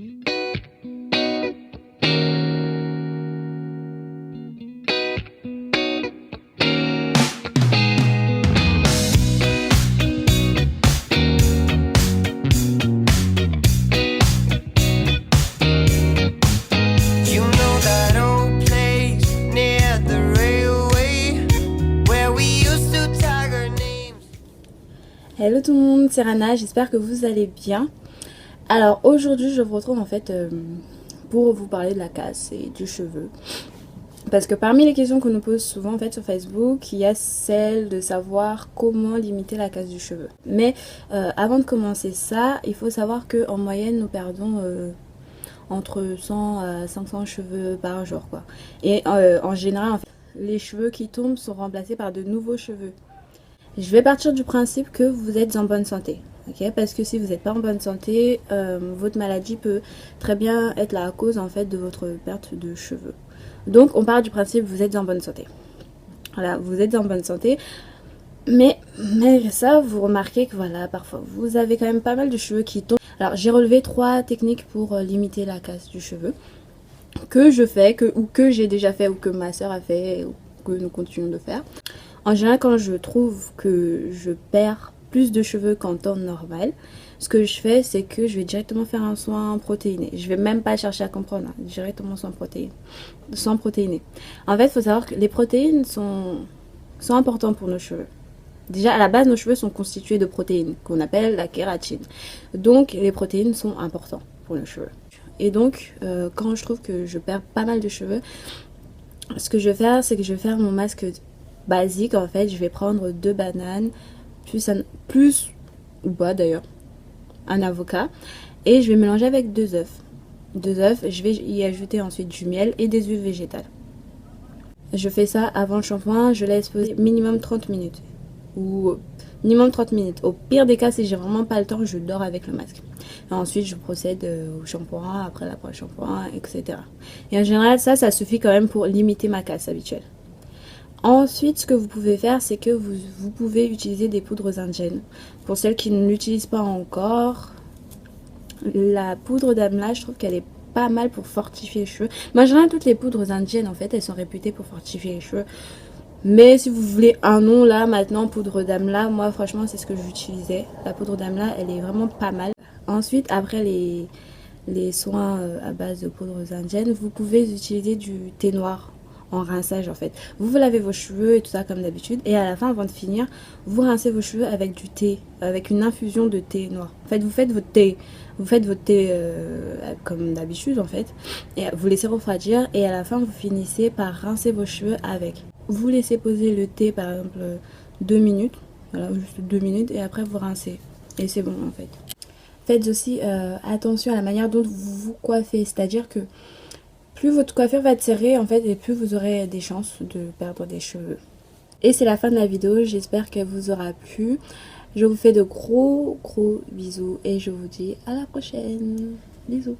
You know that old place near the railway where we used to tag our names. Hello tout le monde, c'est Rana, j'espère que vous allez bien. Alors aujourd'hui je vous retrouve en fait pour vous parler de la casse et du cheveu. Parce que parmi les questions qu'on nous pose souvent en fait sur Facebook, il y a celle de savoir comment limiter la casse du cheveu. Mais avant de commencer ça, il faut savoir qu'en moyenne nous perdons entre 100 à 500 cheveux par jour quoi. Et en général en fait, les cheveux qui tombent sont remplacés par de nouveaux cheveux. Je vais partir du principe que vous êtes en bonne santé. Okay, parce que si vous n'êtes pas en bonne santé, votre maladie peut très bien être la cause en fait de votre perte de cheveux. Donc on part du principe que vous êtes en bonne santé. Voilà, vous êtes en bonne santé. Mais malgré ça, vous remarquez que voilà, parfois vous avez quand même pas mal de cheveux qui tombent. Alors j'ai relevé 3 techniques pour limiter la casse du cheveu. Que je fais, ou que j'ai déjà fait, ou que ma soeur a fait, ou que nous continuons de faire. En général, quand je trouve que je perds plus de cheveux qu'en temps normal, ce que je fais, c'est que je vais directement faire un soin protéiné. Je vais même pas chercher à comprendre, hein, directement soin protéiné. En fait, il faut savoir que les protéines sont importantes pour nos cheveux. Déjà, à la base, nos cheveux sont constitués de protéines, qu'on appelle la kératine. Donc, les protéines sont importantes pour nos cheveux. Et donc, quand je trouve que je perds pas mal de cheveux, ce que je vais faire, c'est que je vais faire mon masque basique. En fait, je vais prendre 2 bananes, plus ou pas d'ailleurs, un avocat, et je vais mélanger avec 2 œufs. 2 œufs, je vais y ajouter ensuite du miel et des huiles végétales. Je fais ça avant le shampoing, je laisse poser minimum 30 minutes. Ou minimum 30 minutes. Au pire des cas, si j'ai vraiment pas le temps, je dors avec le masque. Et ensuite, je procède au shampoing, après l'après-shampoing, etc. Et en général, ça suffit quand même pour limiter ma casse habituelle. Ensuite, ce que vous pouvez faire, c'est que vous pouvez utiliser des poudres indiennes. Pour celles qui ne l'utilisent pas encore, la poudre d'amla, je trouve qu'elle est pas mal pour fortifier les cheveux. Mais en général, toutes les poudres indiennes, en fait, elles sont réputées pour fortifier les cheveux. Mais si vous voulez un nom là, maintenant, poudre d'amla, moi franchement, c'est ce que j'utilisais. La poudre d'amla, elle est vraiment pas mal. Ensuite, après les soins à base de poudres indiennes, vous pouvez utiliser du thé noir en rinçage en fait. Vous lavez vos cheveux et tout ça comme d'habitude. Et à la fin, avant de finir, vous rincez vos cheveux avec du thé, avec une infusion de thé noir. En fait, vous faites votre thé. Vous faites votre thé comme d'habitude en fait. Et vous laissez refroidir. Et à la fin, vous finissez par rincer vos cheveux avec. Vous laissez poser le thé par exemple 2 minutes. Voilà, juste 2 minutes. Et après, vous rincez. Et c'est bon en fait. Faites aussi attention à la manière dont vous vous coiffez. C'est-à-dire que plus votre coiffure va être serrée en fait et plus vous aurez des chances de perdre des cheveux. Et c'est la fin de la vidéo, j'espère qu'elle vous aura plu. Je vous fais de gros bisous et je vous dis à la prochaine. Bisous.